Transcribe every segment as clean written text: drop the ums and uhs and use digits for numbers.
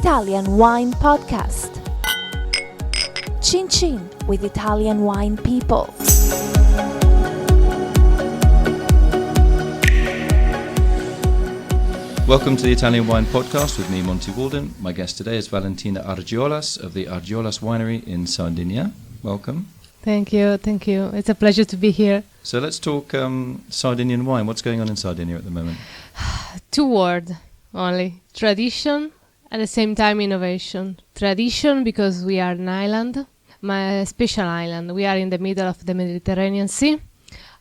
Italian Wine Podcast. Chin Chin with Italian wine people. Welcome to the Italian Wine Podcast with me, Monty Waldin. My guest today is Valentina Argiolas of the Argiolas Winery in Sardinia. Welcome. Thank you. It's a pleasure to be here. So let's talk Sardinian wine. What's going on in Sardinia at the moment? Two words only. Tradition, at the same time innovation. Tradition because we are an island, a special island. We are in the middle of the Mediterranean Sea.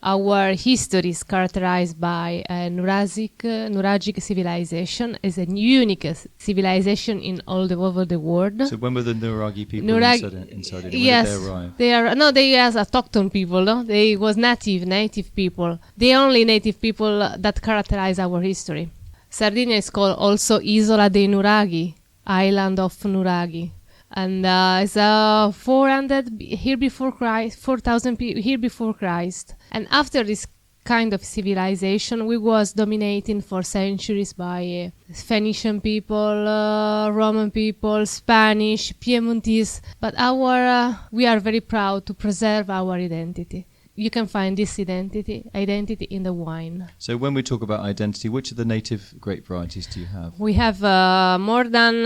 Our history is characterized by a Nuragic civilization. It's a unique civilization in all over the world. So when were the Nuragi people in Sardinia? Yes, when did they arrive? they are autochthon people. No? They was native people. The only native people that characterize our history. Sardinia is called also Isola dei Nuraghi, island of Nuraghi. And it's 400 here before Christ, 4,000 here before Christ. And after this kind of civilization, we was dominated for centuries by Phoenician people, Roman people, Spanish, Piemontese. But we are very proud to preserve our identity. You can find this identity in the wine. So when we talk about identity, which of the native grape varieties do you have? We have more than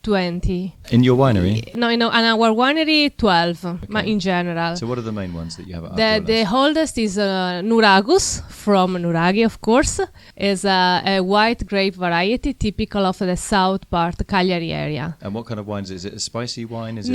20. In your winery? No, in our winery, 12, Okay. in general. So what are the main ones that you have at The oldest is Nuragus, from Nuraghi, of course. Is a white grape variety, typical of the south part, Cagliari area. And what kind of wine is it? Is it a spicy wine? It's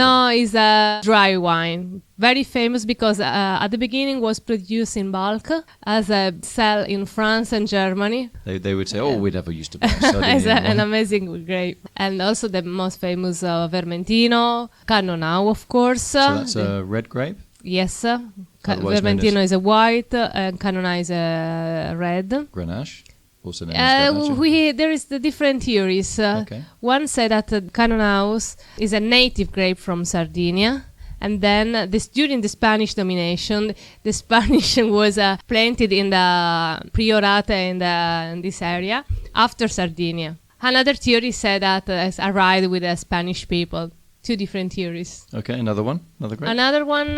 a dry wine. Very famous because at the beginning was produced in bulk as a sell in France and Germany. They would say, we never used to buy Sardinian It's wine. an amazing grape. And also the most famous Vermentino, Cannonau, of course. So that's a red grape? Yes. Otherwise known Vermentino as- is a white and Cannonau is a red. Grenache, also known as Grenache. There is the different theories. Okay. One said that Cannonau is a native grape from Sardinia. And then during the Spanish domination, the Spanish was planted in the Priorate in this area after Sardinia. Another theory said that it's arrived with the Spanish people. Two different theories. Okay, another one? Another grape? Another one,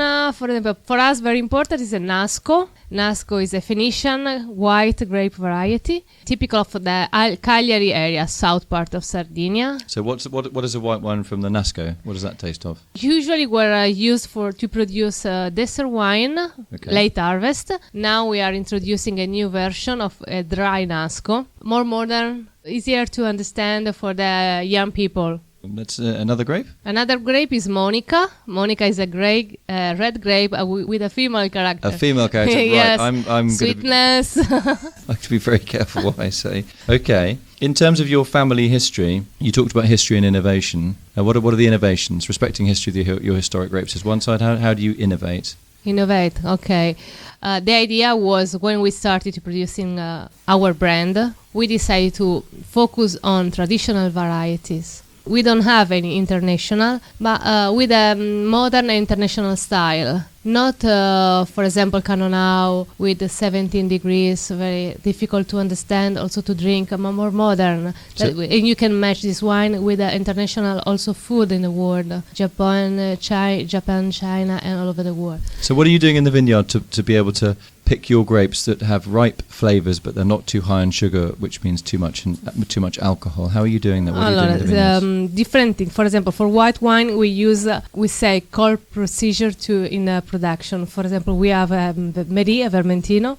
for us, very important is a Nasco. Nasco is a Phoenician white grape variety, typical of the Cagliari area, south part of Sardinia. So what is a white wine from the Nasco? What does that taste of? Usually were used to produce dessert wine, Okay. late harvest. Now we are introducing a new version of a dry Nasco, more modern, easier to understand for the young people. That's another grape? Another grape is Monica. Monica is a red grape with a female character. A female character, Yes. right. I'm Sweetness. I have to be very careful what I say. Okay. In terms of your family history, you talked about history and innovation. What are the innovations? Respecting history of your historic grapes is one side. How do you innovate? Innovate, okay. The idea was when we started producing our brand, we decided to focus on traditional varieties. We don't have any international, but with a modern international style. Not, for example, Cannonau with 17 degrees, very difficult to understand, also to drink, but more modern. And you can match this wine with international also food in the world, Japan, China, and all over the world. So what are you doing in the vineyard to be able to pick your grapes that have ripe flavors, but they're not too high in sugar, which means too much alcohol? How are you doing that? What are you doing in the vineyards? Different thing. For example, for white wine, we say cold procedure in production. For example, we have Vermentino,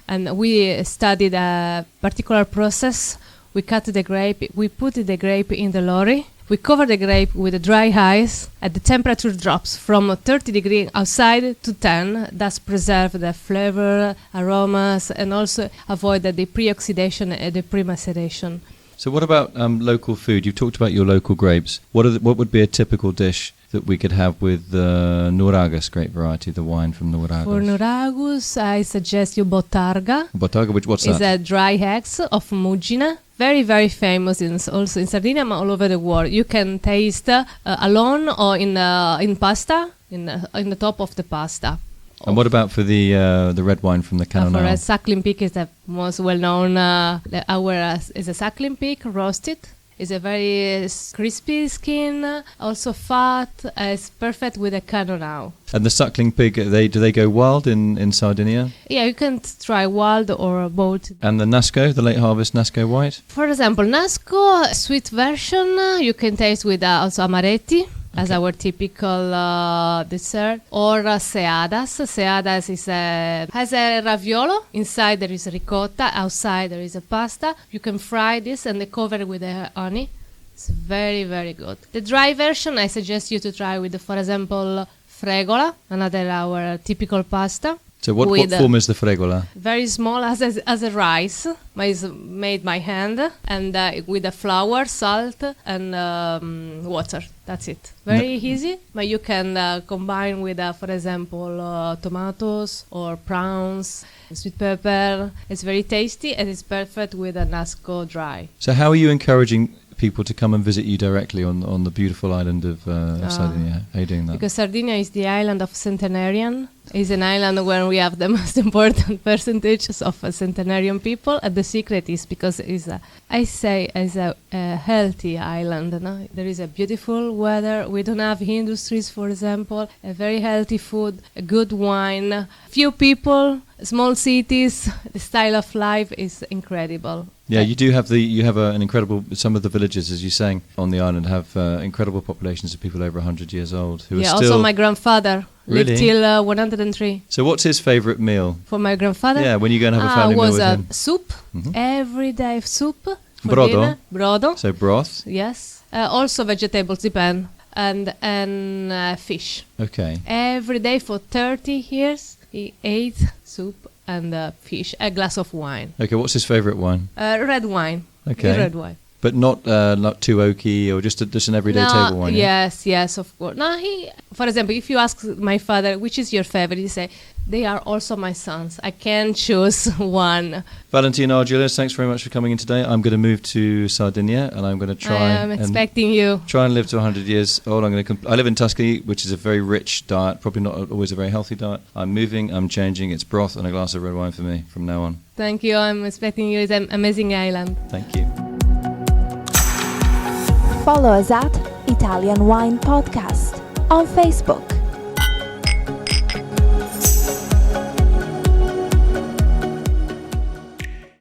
and we studied a particular process. We cut the grape, we put the grape in the lorry, we cover the grape with dry ice, and the temperature drops from 30 degrees outside to 10, thus preserve the flavor, aromas, and also avoid the pre-oxidation and the pre-maceration. So what about local food? You've talked about your local grapes. What would be a typical dish that we could have with the Nuragus grape variety, the wine from Nuragus? For Nuragus, I suggest you Bottarga. Bottarga, what's that? It's a dry eggs of Mugina. Very, very famous also in Sardinia, but all over the world. You can taste alone or in pasta, in the top of the pasta. And what about for the red wine from the Cannonau? For a suckling pig is the most well-known. Is a suckling pig roasted It's a very crispy skin, also fat. It's perfect with a cano now. And the suckling pig, do they go wild in Sardinia? Yeah, you can try wild or both. And the Nasco, the late harvest Nasco white? For example, Nasco sweet version you can taste with also amaretti as our typical dessert, or seadas. Seadas has a raviolo. Inside there is ricotta. Outside there is a pasta. You can fry this and they cover it with honey. It's very, very good. The dry version I suggest you to try with, for example, fregola, another our typical pasta. So what form is the fregola? Very small as a rice, but it's made by hand, and with the flour, salt, and water. That's it. Very easy, but you can combine with, for example, tomatoes or prawns, sweet pepper. It's very tasty, and it's perfect with a Nasco dry. So how are you encouraging people to come and visit you directly on the beautiful island of Sardinia? How are you doing that? Because Sardinia is the island of centenarian. It's an island where we have the most important percentages of centenarian people, and the secret is because it's a healthy island. No? There is a beautiful weather. We don't have industries, for example. A very healthy food, a good wine, few people, small cities. The style of life is incredible. Yeah, you have an incredible. Some of the villages, as you're saying, on the island have incredible populations of people over 100 years old who are still. Also my grandfather lived Really? till 103. So what's his favourite meal? For my grandfather, Yeah, when you go and have a family meal was with him. soup, every day soup. For Brodo? dinner. Brodo. So broth. Yes. Also vegetables depend, and fish. Okay. Every day for 30 years he ate soup and fish, a glass of wine. Okay. What's his favourite wine? Red wine. Okay. Red wine. But not too oaky or just an everyday table wine. Yeah? Yes, of course. No, for example, if you ask my father which is your favorite, he say they are also my sons. I can't choose one. Valentina Argiolas, thanks very much for coming in today. I'm going to move to Sardinia and I'm going to try. I am expecting you. Try and live to 100 years old. I live in Tuscany, which is a very rich diet, probably not always a very healthy diet. I'm moving, I'm changing. It's broth and a glass of red wine for me from now on. Thank you. I'm expecting you. It's an amazing island. Thank you. Follow us at Italian Wine Podcast on Facebook.